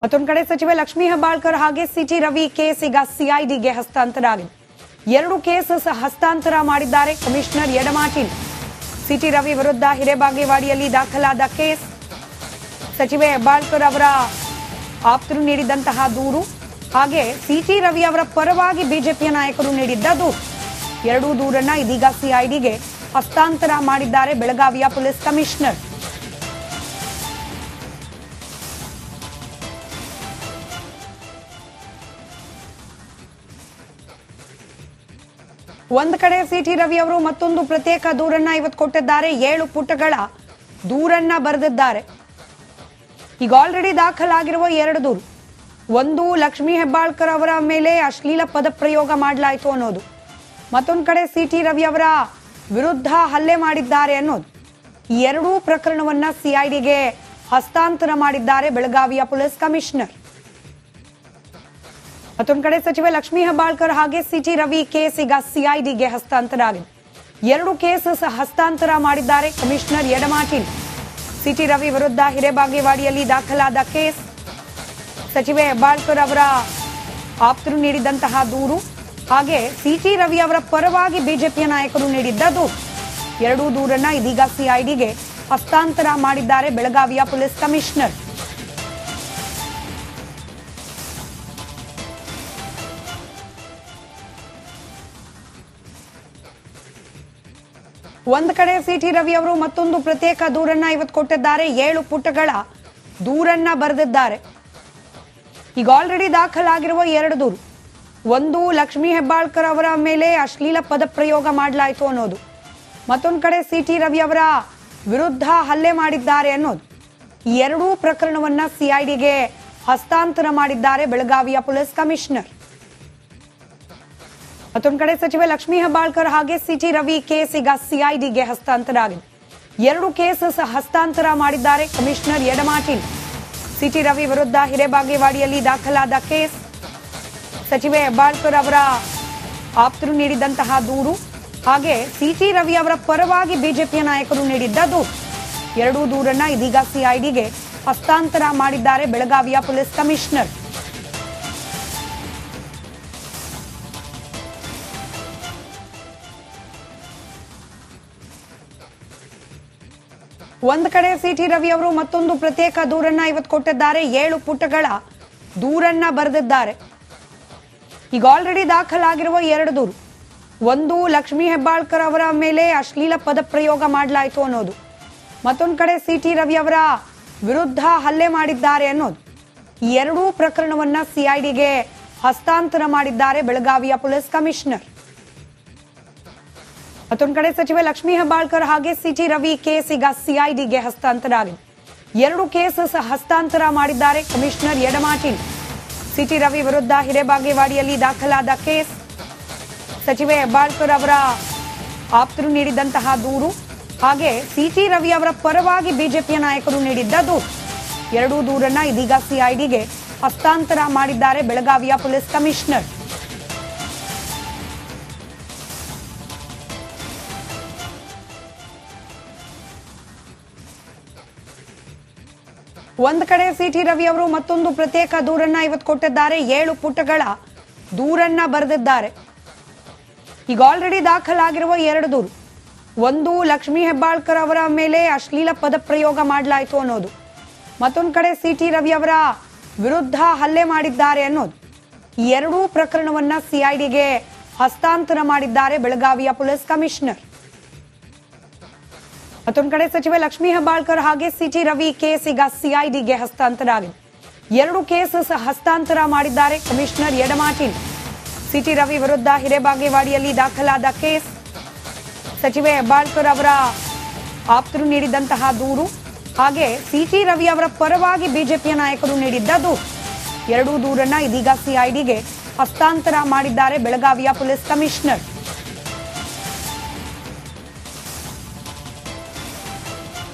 ಮತ್ತೊಂದು ಕಡೆ ಸಚಿವೆ ಲಕ್ಷ್ಮೀ ಹೆಬ್ಬಾಳ್ಕರ್ ಹಾಗೆ ಸಿಟಿ ರವಿ ಕೇಸ್ ಈಗ ಸಿಐಡಿಗೆ ಹಸ್ತಾಂತರ ಆಗಿದೆ. 2 ಕೇಸ್ ಹಸ್ತಾಂತರ ಮಾಡಿದ್ದಾರೆ ಕಮಿಷನರ್ ಯಡಮಾಟಿನ್. ಸಿಟಿ ರವಿ ವಿರುದ್ಧ ಹಿರೇಬಾಗೇವಾಡಿಯಲ್ಲಿ ದಾಖಲಾದ ಕೇಸ್, ಸಚಿವೆ ಹೆಬ್ಬಾಳ್ಕರ್ ಅವರ ಆಪ್ತರು ನೀಡಿದಂತಹ ದೂರು, ಹಾಗೆ ಸಿಟಿ ರವಿ ಅವರ ಪರವಾಗಿ ಬಿಜೆಪಿಯ ನಾಯಕರು ನೀಡಿದ್ದ ದೂರು. 2 ದೂರನ್ನ ಇದೀಗ ಸಿಐಡಿಗೆ ಹಸ್ತಾಂತರ ಮಾಡಿದ್ದಾರೆ ಬೆಳಗಾವಿಯ ಪೊಲೀಸ್ ಕಮಿಷನರ್. ಒಂದ್ ಕಡೆ ಸಿಟಿ ರವಿ ಅವರು ಮತ್ತೊಂದು ಪ್ರತ್ಯೇಕ ದೂರನ್ನ ಇವತ್ತು ಕೊಟ್ಟಿದ್ದಾರೆ. 7 ಪುಟಗಳ ದೂರನ್ನ ಬರೆದಿದ್ದಾರೆ. ಈಗ ಆಲ್ರೆಡಿ ದಾಖಲಾಗಿರುವ 2 ದೂರು. ಒಂದು, ಲಕ್ಷ್ಮೀ ಹೆಬ್ಬಾಳ್ಕರ್ ಅವರ ಮೇಲೆ ಅಶ್ಲೀಲ ಪದ ಪ್ರಯೋಗ ಮಾಡಲಾಯಿತು ಅನ್ನೋದು. ಮತ್ತೊಂದು ಕಡೆ ಸಿಟಿ ರವಿ ಅವರ ವಿರುದ್ಧ ಹಲ್ಲೆ ಮಾಡಿದ್ದಾರೆ ಅನ್ನೋದು. ಈ 2 ಪ್ರಕರಣವನ್ನ ಸಿಐಡಿಗೆ ಹಸ್ತಾಂತರ ಮಾಡಿದ್ದಾರೆ ಬೆಳಗಾವಿಯ ಪೊಲೀಸ್ ಕಮಿಷನರ್. ಮತ್ತೊಂದು ಕಡೆ ಸಚಿವೆ ಲಕ್ಷ್ಮೀ ಹೆಬ್ಬಾಳ್ಕರ್ ಹಾಗೆ ಸಿಟಿ ರವಿ ಕೇಸ್ ಈಗ ಸಿಐಡಿಗೆ ಹಸ್ತಾಂತರ ಆಗಿದೆ. 2 ಕೇಸ್ ಹಸ್ತಾಂತರ ಮಾಡಿದ್ದಾರೆ ಕಮಿಷನರ್ ಯಡಮಾಟಿನ್. ಸಿಟಿ ರವಿ ವಿರುದ್ಧ ಹಿರೇಬಾಗೇವಾಡಿಯಲ್ಲಿ ದಾಖಲಾದ ಕೇಸ್, ಸಚಿವೆ ಹೆಬ್ಬಾಳ್ಕರ್ ಅವರ ಆಪ್ತರು ನೀಡಿದಂತಹ ದೂರು, ಹಾಗೆ ಸಿಟಿ ರವಿ ಅವರ ಪರವಾಗಿ ಬಿಜೆಪಿಯ ನಾಯಕರು ನೀಡಿದ್ದ ದೂರು. 2 ದೂರನ್ನ ಇದೀಗ ಸಿಐಡಿಗೆ ಹಸ್ತಾಂತರ ಮಾಡಿದ್ದಾರೆ ಬೆಳಗಾವಿಯ ಪೊಲೀಸ್ ಕಮಿಷನರ್. ಒಂದ್ ಕಡೆ ಸಿಟಿ ರವಿ ಅವರು ಮತ್ತೊಂದು ಪ್ರತ್ಯೇಕ ದೂರನ್ನ ಇವತ್ತು ಕೊಟ್ಟಿದ್ದಾರೆ. 7 ಪುಟಗಳ ದೂರನ್ನ ಬರೆದಿದ್ದಾರೆ. ಈಗ ಆಲ್ರೆಡಿ ದಾಖಲಾಗಿರುವ 2 ದೂರು. ಒಂದು, ಲಕ್ಷ್ಮೀ ಹೆಬ್ಬಾಳ್ಕರ್ ಅವರ ಮೇಲೆ ಅಶ್ಲೀಲ ಪದ ಪ್ರಯೋಗ ಮಾಡಲಾಯಿತು ಅನ್ನೋದು. ಮತ್ತೊಂದು ಕಡೆ ಸಿಟಿ ರವಿ ಅವರ ವಿರುದ್ಧ ಹಲ್ಲೆ ಮಾಡಿದ್ದಾರೆ ಅನ್ನೋದು. ಈ 2 ಪ್ರಕರಣವನ್ನ ಸಿಐಡಿಗೆ ಹಸ್ತಾಂತರ ಮಾಡಿದ್ದಾರೆ ಬೆಳಗಾವಿಯ ಪೊಲೀಸ್ ಕಮಿಷನರ್. ಮತ್ತೊಂದು ಕಡೆ ಸಚಿವೆ ಲಕ್ಷ್ಮೀ ಹೆಬ್ಬಾಳ್ಕರ್ ಹಾಗೆ ಸಿಟಿ ರವಿ ಕೇಸ್ ಈಗ ಸಿಐಡಿಗೆ ಹಸ್ತಾಂತರ ಆಗಿದೆ. 2 ಕೇಸ್ ಹಸ್ತಾಂತರ ಮಾಡಿದ್ದಾರೆ ಕಮಿಷನರ್ ಯಡಮಾಟಿನ್. ಸಿಟಿ ರವಿ ವಿರುದ್ಧ ಹಿರೇಬಾಗೇವಾಡಿಯಲ್ಲಿ ದಾಖಲಾದ ಕೇಸ್, ಸಚಿವೆ ಹೆಬ್ಬಾಳ್ಕರ್ ಅವರ ಆಪ್ತರು ನೀಡಿದಂತಹ ದೂರು, ಹಾಗೆ ಸಿಟಿ ರವಿ ಅವರ ಪರವಾಗಿ ಬಿಜೆಪಿಯ ನಾಯಕರು ನೀಡಿದ್ದ ದೂರು. 2 ದೂರನ್ನ ಇದೀಗ ಸಿಐಡಿಗೆ ಹಸ್ತಾಂತರ ಮಾಡಿದ್ದಾರೆ ಬೆಳಗಾವಿಯ ಪೊಲೀಸ್ ಕಮಿಷನರ್. ಒಂದ್ ಕಡೆ ಸಿಟಿ ರವಿ ಅವರು ಮತ್ತೊಂದು ಪ್ರತ್ಯೇಕ ದೂರನ್ನ ಇವತ್ತು ಕೊಟ್ಟಿದ್ದಾರೆ. 7 ಪುಟಗಳ ದೂರನ್ನ ಬರೆದಿದ್ದಾರೆ. ಈಗ ಆಲ್ರೆಡಿ ದಾಖಲಾಗಿರುವ 2 ದೂರು. ಒಂದು, ಲಕ್ಷ್ಮೀ ಹೆಬ್ಬಾಳ್ಕರ್ ಅವರ ಮೇಲೆ ಅಶ್ಲೀಲ ಪದ ಪ್ರಯೋಗ ಮಾಡಲಾಯಿತು ಅನ್ನೋದು. ಮತ್ತೊಂದು ಕಡೆ ಸಿಟಿ ರವಿ ಅವರ ವಿರುದ್ಧ ಹಲ್ಲೆ ಮಾಡಿದ್ದಾರೆ ಅನ್ನೋದು. ಈ 2 ಪ್ರಕರಣವನ್ನ ಸಿಐಡಿಗೆ ಹಸ್ತಾಂತರ ಮಾಡಿದ್ದಾರೆ ಬೆಳಗಾವಿಯ ಪೊಲೀಸ್ ಕಮಿಷನರ್. ಮತ್ತೊಂದು ಕಡೆ ಸಚಿವೆ ಲಕ್ಷ್ಮೀ ಹೆಬ್ಬಾಳ್ಕರ್ ಹಾಗೆ ಸಿಟಿ ರವಿ ಕೇಸ್ ಈಗ ಸಿಐಡಿಗೆ ಹಸ್ತಾಂತರ ಆಗಿದೆ. 2 ಕೇಸ್ ಹಸ್ತಾಂತರ ಮಾಡಿದ್ದಾರೆ ಕಮಿಷನರ್ ಯಡಮಾಟಿನ್. ಸಿಟಿ ರವಿ ವಿರುದ್ಧ ಹಿರೇಬಾಗೇವಾಡಿಯಲ್ಲಿ ದಾಖಲಾದ ಕೇಸ್, ಸಚಿವೆ ಹೆಬ್ಬಾಳ್ಕರ್ ಅವರ ಆಪ್ತರು ನೀಡಿದಂತಹ ದೂರು, ಹಾಗೆ ಸಿಟಿ ರವಿ ಅವರ ಪರವಾಗಿ ಬಿಜೆಪಿಯ ನಾಯಕರು ನೀಡಿದ್ದ ದೂರು. 2 ದೂರನ್ನ ಇದೀಗ ಸಿಐಡಿಗೆ ಹಸ್ತಾಂತರ ಮಾಡಿದ್ದಾರೆ ಬೆಳಗಾವಿಯ ಪೊಲೀಸ್ ಕಮಿಷನರ್. ಒಂದ್ ಕಡೆ ಸಿಟಿ ರವಿ ಅವರು ಮತ್ತೊಂದು ಪ್ರತ್ಯೇಕ ದೂರನ್ನ ಇವತ್ತು ಕೊಟ್ಟಿದ್ದಾರೆ. 7 ಪುಟಗಳ ದೂರನ್ನ ಬರೆದಿದ್ದಾರೆ. ಈಗ ಆಲ್ರೆಡಿ ದಾಖಲಾಗಿರುವ 2 ದೂರು. ಒಂದು, ಲಕ್ಷ್ಮೀ ಹೆಬ್ಬಾಳ್ಕರ್ ಅವರ ಮೇಲೆ ಅಶ್ಲೀಲ ಪದ ಪ್ರಯೋಗ ಮಾಡಲಾಯಿತು ಅನ್ನೋದು. ಮತ್ತೊಂದು ಕಡೆ ಸಿಟಿ ರವಿ ಅವರ ವಿರುದ್ಧ ಹಲ್ಲೆ ಮಾಡಿದ್ದಾರೆ ಅನ್ನೋದು. ಈ 2 ಪ್ರಕರಣವನ್ನ ಸಿಐಡಿಗೆ ಹಸ್ತಾಂತರ ಮಾಡಿದ್ದಾರೆ ಬೆಳಗಾವಿಯ ಪೊಲೀಸ್ ಕಮಿಷನರ್. ಮತ್ತೊಂದು ಕಡೆ ಸಚಿವೆ ಲಕ್ಷ್ಮೀ ಹೆಬ್ಬಾಳ್ಕರ್ ಹಾಗೆ ಸಿಟಿ ರವಿ ಕೇಸ್ ಈಗ ಸಿಐಡಿಗೆ ಹಸ್ತಾಂತರ ಆಗಿದೆ. 2 ಕೇಸ್ ಹಸ್ತಾಂತರ ಮಾಡಿದ್ದಾರೆ ಕಮಿಷನರ್ ಯಡಮಾಟಿನ್. ಸಿಟಿ ರವಿ ವಿರುದ್ಧ ಹಿರೇಬಾಗೇವಾಡಿಯಲ್ಲಿ ದಾಖಲಾದ ಕೇಸ್, ಸಚಿವೆ ಹೆಬ್ಬಾಳ್ಕರ್ ಅವರ ಆಪ್ತರು ನೀಡಿದಂತಹ ದೂರು, ಹಾಗೆ ಸಿಟಿ ರವಿ ಅವರ ಪರವಾಗಿ ಬಿಜೆಪಿಯ ನಾಯಕರು ನೀಡಿದ್ದ ದೂರು. 2 ದೂರನ್ನ ಇದೀಗ ಸಿಐಡಿಗೆ ಹಸ್ತಾಂತರ ಮಾಡಿದ್ದಾರೆ ಬೆಳಗಾವಿಯ ಪೊಲೀಸ್ ಕಮಿಷನರ್.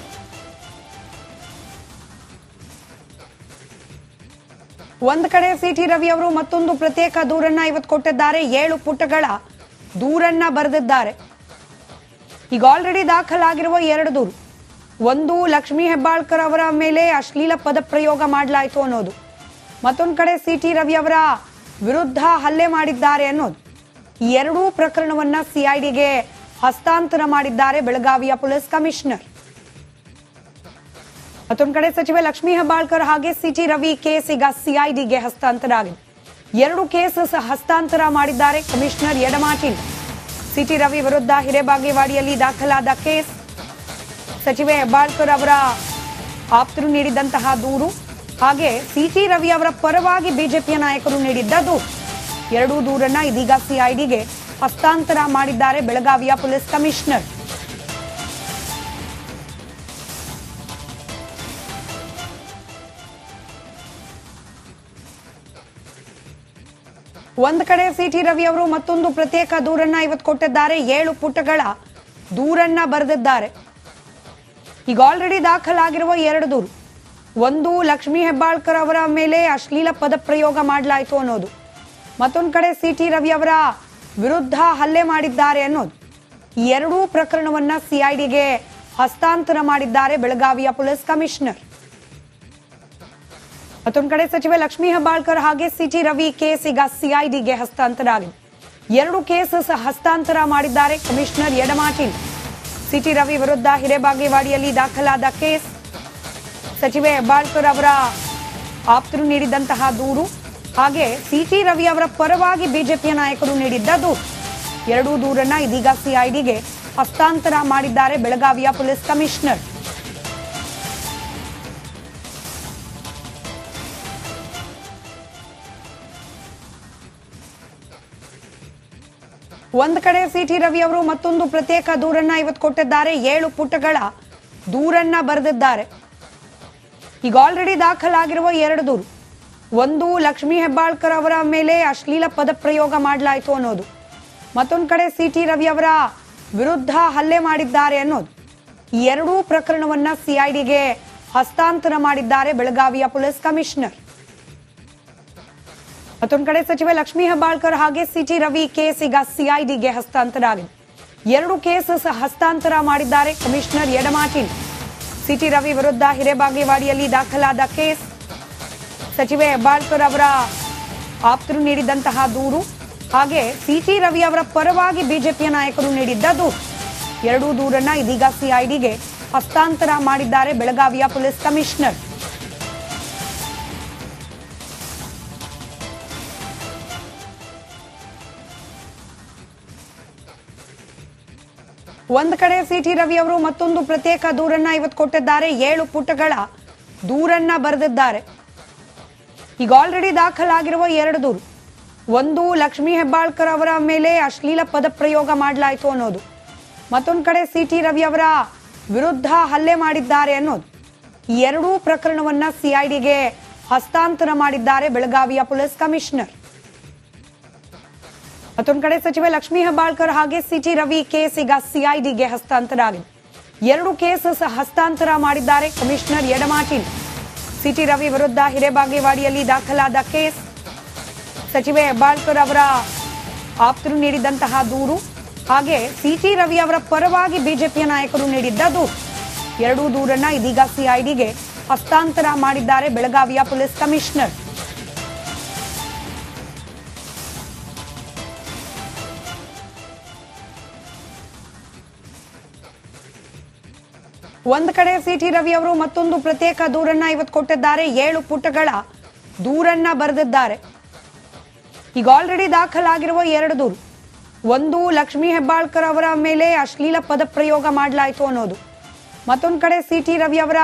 ಒಂದ್ ಕಡೆ ಸಿಟಿ ರವಿ ಅವರು ಮತ್ತೊಂದು ಪ್ರತ್ಯೇಕ ದೂರನ್ನ ಇವತ್ತು ಕೊಟ್ಟಿದ್ದಾರೆ. 7 ಪುಟಗಳ ದೂರನ್ನ ಬರೆದಿದ್ದಾರೆ. ಈಗ ಆಲ್ರೆಡಿ ದಾಖಲಾಗಿರುವ 2 ದೂರು. ಒಂದು ಲಕ್ಷ್ಮೀ ಹೆಬ್ಬಾಳ್ಕರ್ ಅವರ ಮೇಲೆ ಅಶ್ಲೀಲ ಪದ ಪ್ರಯೋಗ ಮಾಡಲಾಯಿತು ಅನ್ನೋದು. ಮತ್ತೊಂದು ಕಡೆ ಸಿಟಿ ರವಿ ಅವರ ವಿರುದ್ಧ ಹಲ್ಲೆ ಮಾಡಿದ್ದಾರೆ ಅನ್ನೋದು ಈ ಎರಡೂ ಪ್ರಕರಣವನ್ನ ಸಿಐಡಿಗೆ ಹಸ್ತಾಂತರ ಮಾಡಿದ್ದಾರೆ ಬೆಳಗಾವಿಯ ಪೊಲೀಸ್ ಕಮಿಷನರ್. ಮತ್ತೊಂದು ಕಡೆ ಸಚಿವೆ ಲಕ್ಷ್ಮೀ ಹೆಬ್ಬಾಳ್ಕರ್ ಹಾಗೆ ಸಿಟಿ ರವಿ ಕೇಸ್ ಈಗ ಸಿಐಡಿಗೆ ಹಸ್ತಾಂತರ ಆಗಿದೆ. ಎರಡು ಕೇಸಸ್ ಹಸ್ತಾಂತರ ಮಾಡಿದ್ದಾರೆ ಕಮಿಷನರ್ ಯಡಮಾಟಿಲ್. ಸಿಟಿ ರವಿ ವಿರುದ್ಧ ಹಿರೇಬಾಗೇವಾಡಿಯಲ್ಲಿ ದಾಖಲಾದ ಕೇಸ್, ಸಚಿವೆ ಹೆಬ್ಬಾಳ್ಕರ್ ಅವರ ಆಪ್ತರು ನೀಡಿದಂತಹ ದೂರು, ಹಾಗೆ ಸಿಟಿ ರವಿ ಅವರ ಪರವಾಗಿ ಬಿಜೆಪಿಯ ನಾಯಕರು ನೀಡಿದ್ದ ದೂರು, ಎರಡೂ ದೂರನ್ನ ಇದೀಗ ಸಿಐಡಿಗೆ ಹಸ್ತಾಂತರ ಮಾಡಿದ್ದಾರೆ ಬೆಳಗಾವಿಯ ಪೊಲೀಸ್ ಕಮಿಷನರ್. ಒಂದ್ ಕಡೆ ಸಿಟಿ ರವಿ ಅವರು ಮತ್ತೊಂದು ಪ್ರತ್ಯೇಕ ದೂರನ್ನ ಇವತ್ತು ಕೊಟ್ಟಿದ್ದಾರೆ. 7 ಪುಟಗಳ ದೂರನ್ನ ಬರೆದಿದ್ದಾರೆ. ಈಗ ಆಲ್ರೆಡಿ ದಾಖಲಾಗಿರುವ 2 ದೂರು, ಒಂದು ಲಕ್ಷ್ಮೀ ಹೆಬ್ಬಾಳ್ಕರ್ ಅವರ ಮೇಲೆ ಅಶ್ಲೀಲ ಪದ ಪ್ರಯೋಗ ಮಾಡಲಾಯಿತು ಅನ್ನೋದು, ಮತ್ತೊಂದು ಕಡೆ ಸಿಟಿ ರವಿ ಅವರ ವಿರುದ್ಧ ಹಲ್ಲೆ ಮಾಡಿದ್ದಾರೆ ಅನ್ನೋದು. ಈ ಎರಡೂ ಪ್ರಕರಣವನ್ನ ಸಿಐಡಿಗೆ ಹಸ್ತಾಂತರ ಮಾಡಿದ್ದಾರೆ ಬೆಳಗಾವಿಯ ಪೊಲೀಸ್ ಕಮಿಷನರ್. ಮತ್ತೊಂದು ಕಡೆ ಸಚಿವೆ ಲಕ್ಷ್ಮೀ ಹೆಬ್ಬಾಳ್ಕರ್ ಹಾಗೆ ಸಿಟಿ ರವಿ ಕೇಸ್ ಈಗ ಸಿಐಡಿಗೆ ಹಸ್ತಾಂತರ ಆಗಿದೆ. 2 ಕೇಸಸ್ ಹಸ್ತಾಂತರ ಮಾಡಿದ್ದಾರೆ ಕಮಿಷನರ್ ಯಡಮಾಟಿಲ್. ಸಿಟಿ ರವಿ ವಿರುದ್ಧ ಹಿರೇಬಾಗೇವಾಡಿಯಲ್ಲಿ ದಾಖಲಾದ ಕೇಸ್, ಸಚಿವೆ ಹೆಬ್ಬಾಳ್ಕರ್ ಅವರ ಆಪ್ತರು ನೀಡಿದಂತಹ ದೂರು, ಹಾಗೆ ಸಿಟಿ ರವಿ ಅವರ ಪರವಾಗಿ ಬಿಜೆಪಿಯ ನಾಯಕರು ನೀಡಿದ್ದ ದೂರು, ಎರಡೂ ದೂರನ್ನ ಇದೀಗ ಸಿಐಡಿಗೆ ಹಸ್ತಾಂತರ ಮಾಡಿದ್ದಾರೆ ಬೆಳಗಾವಿಯ ಪೊಲೀಸ್ ಕಮಿಷನರ್. ಒಂದ್ ಕಡೆ ಸಿಟಿ ರವಿ ಅವರು ಮತ್ತೊಂದು ಪ್ರತ್ಯೇಕ ದೂರನ್ನ ಇವತ್ತು ಕೊಟ್ಟಿದ್ದಾರೆ. 7 ಪುಟಗಳ ದೂರನ್ನ ಬರೆದಿದ್ದಾರೆ. ಈಗ ಆಲ್ರೆಡಿ ದಾಖಲಾಗಿರುವ 2 ದೂರು, ಒಂದು ಲಕ್ಷ್ಮೀ ಹೆಬ್ಬಾಳ್ಕರ್ ಅವರ ಮೇಲೆ ಅಶ್ಲೀಲ ಪದ ಪ್ರಯೋಗ ಮಾಡಲಾಯಿತು ಅನ್ನೋದು, ಮತ್ತೊಂದು ಕಡೆ ಸಿಟಿ ರವಿ ಅವರ ವಿರುದ್ಧ ಹಲ್ಲೆ ಮಾಡಿದ್ದಾರೆ ಅನ್ನೋದು. ಈ ಎರಡೂ ಪ್ರಕರಣವನ್ನ ಸಿಐಡಿಗೆ ಹಸ್ತಾಂತರ ಮಾಡಿದ್ದಾರೆ ಬೆಳಗಾವಿಯ ಪೊಲೀಸ್ ಕಮಿಷನರ್. ಮತ್ತೊಂದು ಕಡೆ ಸಚಿವೆ ಲಕ್ಷ್ಮೀ ಹೆಬ್ಬಾಳ್ಕರ್ ಹಾಗೆ ಸಿಟಿ ರವಿ ಕೇಸ್ ಈಗ ಸಿಐಡಿಗೆ ಹಸ್ತಾಂತರ ಆಗಿದೆ. 2 ಕೇಸಸ್ ಹಸ್ತಾಂತರ ಮಾಡಿದ್ದಾರೆ ಕಮಿಷನರ್ ಯಡಮಾಟಿಲ್. ಸಿಟಿ ರವಿ ವಿರುದ್ಧ ಹಿರೇಬಾಗೇವಾಡಿಯಲ್ಲಿ ದಾಖಲಾದ ಕೇಸ್, ಸಚಿವೆ ಹೆಬ್ಬಾಳ್ಕರ್ ಅವರ ಆಪ್ತರು ನೀಡಿದಂತಹ ದೂರು, ಹಾಗೆ ಸಿಟಿ ರವಿ ಅವರ ಪರವಾಗಿ ಬಿಜೆಪಿಯ ನಾಯಕರು ನೀಡಿದ್ದ ದೂರು, ಎರಡೂ ದೂರನ್ನ ಇದೀಗ ಸಿಐಡಿಗೆ ಹಸ್ತಾಂತರ ಮಾಡಿದ್ದಾರೆ ಬೆಳಗಾವಿಯ ಪೊಲೀಸ್ ಕಮಿಷನರ್. ಒಂದ್ ಕಡೆ ಸಿಟಿ ರವಿ ಅವರು ಮತ್ತೊಂದು ಪ್ರತ್ಯೇಕ ದೂರನ್ನ ಇವತ್ತು ಕೊಟ್ಟಿದ್ದಾರೆ. 7 ಪುಟಗಳ ದೂರನ್ನ ಬರೆದಿದ್ದಾರೆ. ಈಗ ಆಲ್ರೆಡಿ ದಾಖಲಾಗಿರುವ 2 ದೂರು, ಒಂದು ಲಕ್ಷ್ಮೀ ಹೆಬ್ಬಾಳ್ಕರ್ ಅವರ ಮೇಲೆ ಅಶ್ಲೀಲ ಪದ ಪ್ರಯೋಗ ಮಾಡಲಾಯಿತು ಅನ್ನೋದು, ಮತ್ತೊಂದು ಕಡೆ ಸಿಟಿ ರವಿ ಅವರ ವಿರುದ್ಧ ಹಲ್ಲೆ ಮಾಡಿದ್ದಾರೆ ಅನ್ನೋದು. ಈ ಎರಡೂ ಪ್ರಕರಣವನ್ನ ಸಿಐಡಿಗೆ ಹಸ್ತಾಂತರ ಮಾಡಿದ್ದಾರೆ ಬೆಳಗಾವಿಯ ಪೊಲೀಸ್ ಕಮಿಷನರ್. ಮತ್ತೊಂದು ಕಡೆ ಸಚಿವೆ ಲಕ್ಷ್ಮೀ ಹೆಬ್ಬಾಳ್ಕರ್ ಹಾಗೆ ಸಿಟಿ ರವಿ ಕೇಸ್ ಈಗ ಸಿಐಡಿಗೆ ಹಸ್ತಾಂತರ ಆಗಿದೆ. 2 ಕೇಸಸ್ ಹಸ್ತಾಂತರ ಮಾಡಿದ್ದಾರೆ ಕಮಿಷನರ್ ಯಡಮಾಟಿಲ್. ಸಿಟಿ ರವಿ ವಿರುದ್ಧ ಹಿರೇಬಾಗೇವಾಡಿಯಲ್ಲಿ ದಾಖಲಾದ ಕೇಸ್, ಸಚಿವೆ ಹೆಬ್ಬಾಳ್ಕರ್ ಅವರ ಆಪ್ತರು ನೀಡಿದಂತಹ ದೂರು, ಹಾಗೆ ಸಿಟಿ ರವಿ ಅವರ ಪರವಾಗಿ ಬಿಜೆಪಿಯ ನಾಯಕರು ನೀಡಿದ್ದ ದೂರು, ಎರಡೂ ದೂರನ್ನ ಇದೀಗ ಸಿಐಡಿಗೆ ಹಸ್ತಾಂತರ ಮಾಡಿದ್ದಾರೆ ಬೆಳಗಾವಿಯ ಪೊಲೀಸ್ ಕಮಿಷನರ್. ಒಂದ್ ಕಡೆ ಸಿಟಿ ರವಿ ಅವರು ಮತ್ತೊಂದು ಪ್ರತ್ಯೇಕ ದೂರನ್ನ ಇವತ್ತು ಕೊಟ್ಟಿದ್ದಾರೆ. 7 ಪುಟಗಳ ದೂರನ್ನ ಬರೆದಿದ್ದಾರೆ. ಈಗ ಆಲ್ರೆಡಿ ದಾಖಲಾಗಿರುವ 2 ದೂರು, ಒಂದು ಲಕ್ಷ್ಮೀ ಹೆಬ್ಬಾಳ್ಕರ್ ಅವರ ಮೇಲೆ ಅಶ್ಲೀಲ ಪದ ಪ್ರಯೋಗ ಮಾಡಲಾಯಿತು ಅನ್ನೋದು, ಮತ್ತೊಂದು ಕಡೆ ಸಿಟಿ ರವಿ ಅವರ